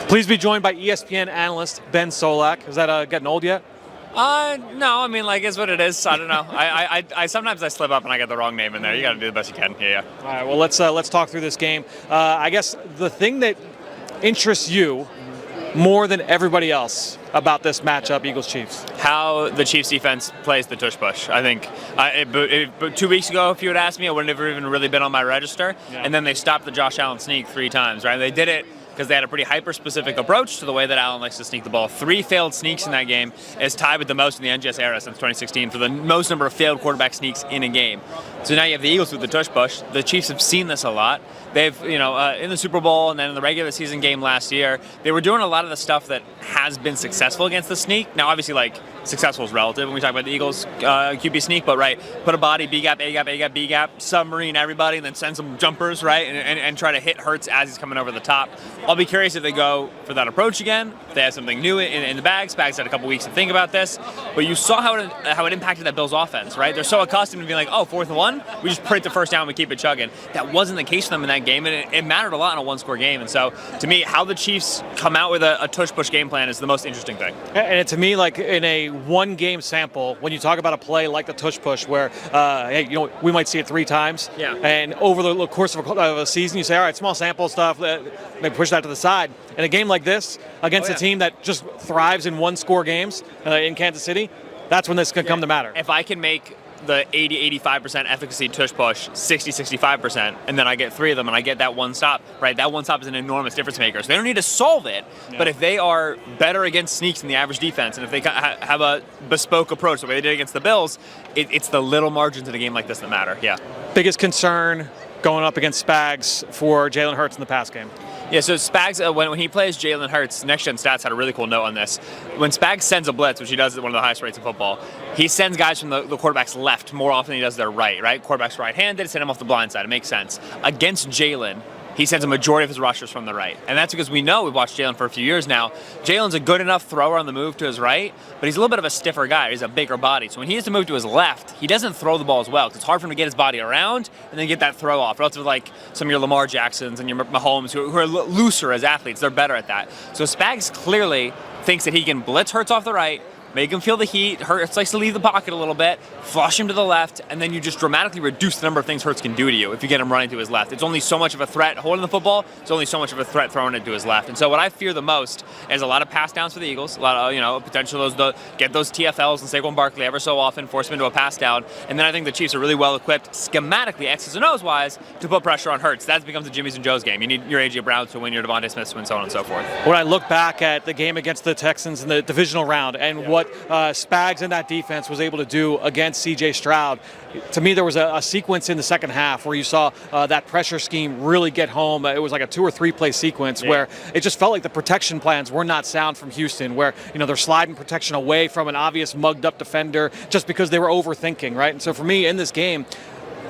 Please be joined by ESPN analyst Ben Solak. Is that getting old yet? No, I mean, like, it's what it is. I don't know. I sometimes I slip up and I get the wrong name in there. You got to do the best you can. Yeah. All right. Well, let's talk through this game. I guess the thing that interests you more than everybody else about this matchup, Eagles-Chiefs? How the Chiefs defense plays the tush push. I think 2 weeks ago, if you had asked me, I wouldn't have even really been on my register. Yeah. And then they stopped the Josh Allen sneak 3 times, right? They did it because they had a pretty hyper-specific approach to the way that Allen likes to sneak the ball. 3 failed sneaks in that game is tied with the most in the NGS era since 2016 for the most number of failed quarterback sneaks in a game. So now you have the Eagles with the tush push. The Chiefs have seen this a lot. They've, in the Super Bowl and then in the regular season game last year, they were doing a lot of the stuff that has been successful against the sneak. Now, obviously, like, successful is relative when we talk about the Eagles QB sneak, but right, put a body, B gap, A gap, A gap, B gap, submarine everybody, and then send some jumpers, right, and try to hit Hurts as he's coming over the top. I'll be curious if they go for that approach again, if they have something new in the bag. Spags had a couple weeks to think about this, but you saw how it impacted that Bills offense, right? They're so accustomed to being like, oh, 4th and 1, we just print the first down, we keep it chugging. That wasn't the case for them in that game, and it mattered a lot in a one-score game. And so, to me, how the Chiefs come out with a tush-push game plan is the most interesting thing. And to me, like, in a one-game sample, when you talk about a play like the tush push where, we might see it 3 times, yeah, and over the course of a season, you say, all right, small sample stuff, maybe push that to the side. In a game like this, against a team that just thrives in one-score games in Kansas City, that's when this can come to matter. If I can make the 80-85% efficacy tush push 60-65%, and then I get 3 of them and I get that one stop, right? That one stop is an enormous difference maker. So they don't need to solve it, but if they are better against sneaks than the average defense, and if they have a bespoke approach the way they did against the Bills, it's the little margins in a game like this that matter. Yeah. Biggest concern going up against Spags for Jalen Hurts in the pass game? Yeah, so Spags, when he plays Jalen Hurts, Next Gen Stats had a really cool note on this. When Spags sends a blitz, which he does at one of the highest rates in football, he sends guys from the quarterback's left more often than he does their right? Quarterback's right-handed, send him off the blind side. It makes sense. Against Jalen, he sends a majority of his rushers from the right. And that's because we've watched Jalen for a few years now. Jalen's a good enough thrower on the move to his right, but he's a little bit of a stiffer guy. He's a bigger body. So when he has to move to his left, he doesn't throw the ball as well because it's hard for him to get his body around and then get that throw off. Relative to like some of your Lamar Jacksons and your Mahomes who are looser as athletes. They're better at that. So Spags clearly thinks that he can blitz Hurts off the right, make him feel the heat. Hurts likes to leave the pocket a little bit, flush him to the left, and then you just dramatically reduce the number of things Hurts can do to you if you get him running to his left. It's only so much of a threat holding the football. It's only so much of a threat throwing it to his left. And so what I fear the most is a lot of pass downs for the Eagles, a lot of potential get those TFLs and Saquon Barkley ever so often, force him into a pass down. And then I think the Chiefs are really well equipped schematically, X's and O's wise, to put pressure on Hurts. That becomes the Jimmys and Joes game. You need your A.J. Browns to win, your Devontae Smiths to win, so on and so forth. When I look back at the game against the Texans in the divisional round and what Spags and that defense was able to do against C.J. Stroud, to me there was a sequence in the second half where you saw that pressure scheme really get home. It was like a 2 or 3 play sequence where it just felt like the protection plans were not sound from Houston, where they're sliding protection away from an obvious mugged up defender just because they were overthinking, right? And so for me in this game,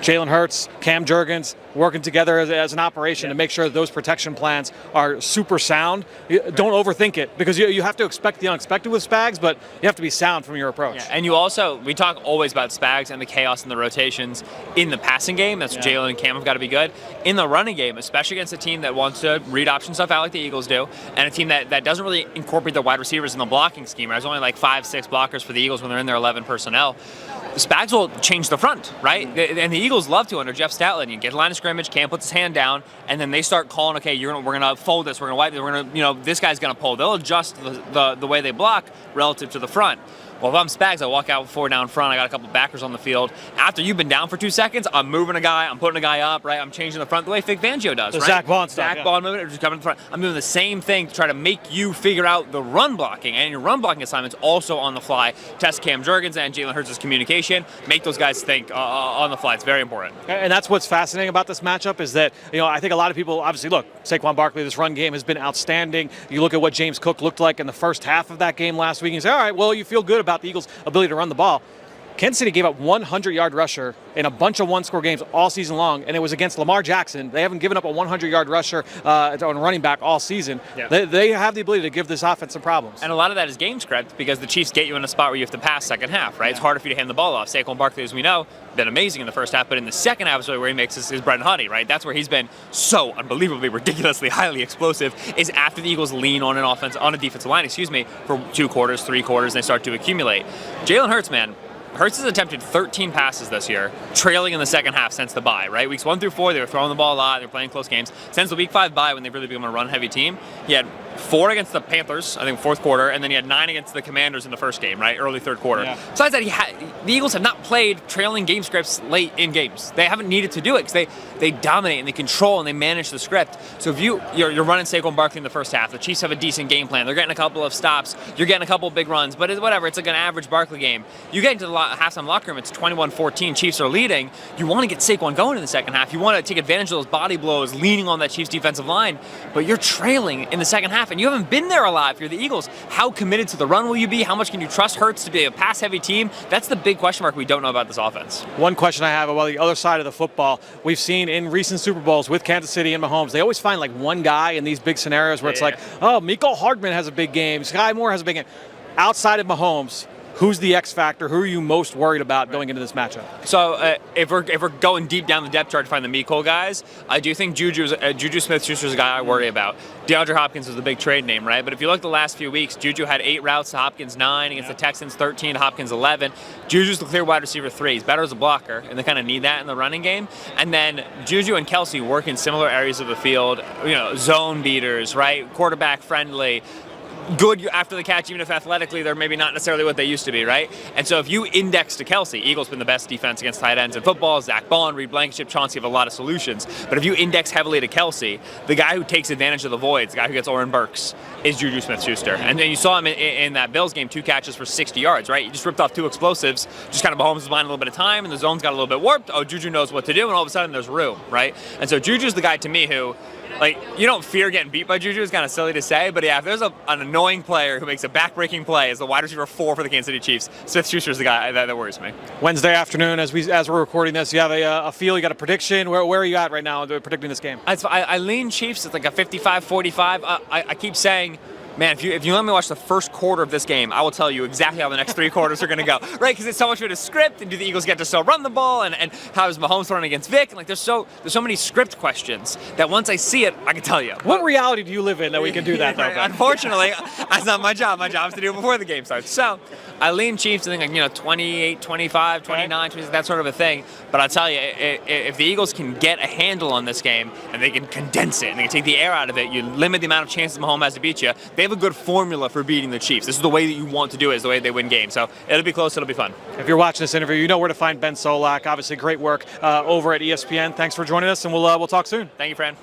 Jalen Hurts, Cam Jurgens working together as an operation to make sure that those protection plans are super sound. Don't overthink it because you have to expect the unexpected with Spags, but you have to be sound from your approach. Yeah, and we talk always about Spags and the chaos and the rotations in the passing game. That's Jalen and Cam have got to be good. In the running game, especially against a team that wants to read option stuff out like the Eagles do, and a team that doesn't really incorporate their wide receivers in the blocking scheme. There's only like 5-6 blockers for the Eagles when they're in their 11 personnel. Spags will change the front, right? And the Eagles love to under Jeff Statland. You get a line of scrimmage, Cam puts his hand down, and then they start calling, okay, we're going to fold this, we're going to wipe this, we're going to, this guy's going to pull. They'll adjust the way they block relative to the front. Well, if I'm Spags, I walk out with 4 down front. I got a couple backers on the field. After you've been down for 2 seconds, I'm moving a guy. I'm putting a guy up, right? I'm changing the front the way Vic Fangio does, the right? Zach Bond stuff. Zach Bond moving, just coming in front. I'm doing the same thing to try to make you figure out the run blocking. And your run blocking assignments also on the fly. Test Cam Jurgens and Jalen Hurts' communication. Make those guys think on the fly. It's very important. And that's what's fascinating about this matchup is that, I think a lot of people, obviously, look, Saquon Barkley, this run game has been outstanding. You look at what James Cook looked like in the first half of that game last week, and you say, all right, well, you feel good about the Eagles' ability to run the ball. Kansas City gave up 100-yard rusher in a bunch of one-score games all season long, and it was against Lamar Jackson. They haven't given up a 100-yard rusher on running back all season. Yeah. They have the ability to give this offense some problems. And a lot of that is game script because the Chiefs get you in a spot where you have to pass second half, right? Yeah. It's harder for you to hand the ball off. Saquon Barkley, as we know, been amazing in the first half, but in the second half is really where he makes his bread and honey, right? That's where he's been so unbelievably, ridiculously, highly explosive, is after the Eagles lean on a defensive line, for 2 quarters, 3 quarters, and they start to accumulate. Jalen Hurts, man. Hurts has attempted 13 passes this year, trailing in the second half since the bye, right? Weeks 1 through 4, they were throwing the ball a lot, they were playing close games. Since the week 5 bye, when they've really become a run-heavy team, he had 4 against the Panthers, I think fourth quarter, and then he had 9 against the Commanders in the first game, right? Early third quarter. Yeah. Besides that, the Eagles have not played trailing game scripts late in games. They haven't needed to do it because they dominate and they control and they manage the script. So if you're running Saquon Barkley in the first half, the Chiefs have a decent game plan. They're getting a couple of stops. You're getting a couple of big runs, but it's whatever. It's like an average Barkley game. You get into the halftime locker room, it's 21-14. Chiefs are leading. You want to get Saquon going in the second half. You want to take advantage of those body blows, leaning on that Chiefs defensive line, but you're trailing in the second half, and you haven't been there a lot. If you're the Eagles, how committed to the run will you be? How much can you trust Hurts to be a pass-heavy team? That's the big question mark we don't know about this offense. One question I have about the other side of the football, we've seen in recent Super Bowls with Kansas City and Mahomes, they always find like one guy in these big scenarios where it's like, oh, Mecole Hardman has a big game, Sky Moore has a big game. Outside of Mahomes, who's the X factor? Who are you most worried about going into this matchup? So if we're going deep down the depth chart to find the Mecole guys, I do think Juju Smith-Schuster's a guy I worry about. DeAndre Hopkins is the big trade name, right? But if you look at the last few weeks, Juju had 8 routes to Hopkins 9, against the Texans 13 to Hopkins 11. Juju's the clear wide receiver 3. He's better as a blocker, and they kind of need that in the running game. And then Juju and Kelsey work in similar areas of the field, zone beaters, right? Quarterback friendly. Good after the catch, even if athletically they're maybe not necessarily what they used to be, right? And so if you index to Kelsey, Eagles been the best defense against tight ends in football. Zach Bond, Reed Blankenship, Chauncey have a lot of solutions. But if you index heavily to Kelsey, the guy who takes advantage of the voids, the guy who gets Oren Burks, is Juju Smith-Schuster. And then you saw him in that Bills game, 2 catches for 60 yards, right? He just ripped off 2 explosives, just kind of Mahomes was buying a little bit of time, and the zone's got a little bit warped. Oh, Juju knows what to do, and all of a sudden there's room, right? And so Juju's the guy to me who, like, you don't fear getting beat by Juju. It's kind of silly to say, but yeah, if there's an annoying player who makes a back-breaking play as the wide receiver 4 for the Kansas City Chiefs, Smith-Schuster's the guy that worries me. Wednesday afternoon, as we're recording this, you have a feel, you got a prediction. Where are you at right now predicting this game? I lean Chiefs. It's like a 55-45. I keep saying, man, if you let me watch the first quarter of this game, I will tell you exactly how the next 3 quarters are going to go, right? Because it's so much of a script, and do the Eagles get to still run the ball, and how is Mahomes throwing against Vic? And like, there's so many script questions that once I see it, I can tell you. What reality do you live in that we can do that, though? Right. Unfortunately, that's not my job. My job is to do it before the game starts. So I lean Chiefs. I think 28, 25, 29, 20, that sort of a thing. But I'll tell you, if the Eagles can get a handle on this game and they can condense it and they can take the air out of it, you limit the amount of chances Mahomes has to beat you. They have a good formula for beating the Chiefs. This is the way that you want to do it. It's the way they win games. So it'll be close. It'll be fun. If you're watching this interview, you know where to find Ben Solak. Obviously, great work over at ESPN. Thanks for joining us, and we'll talk soon. Thank you, Fran.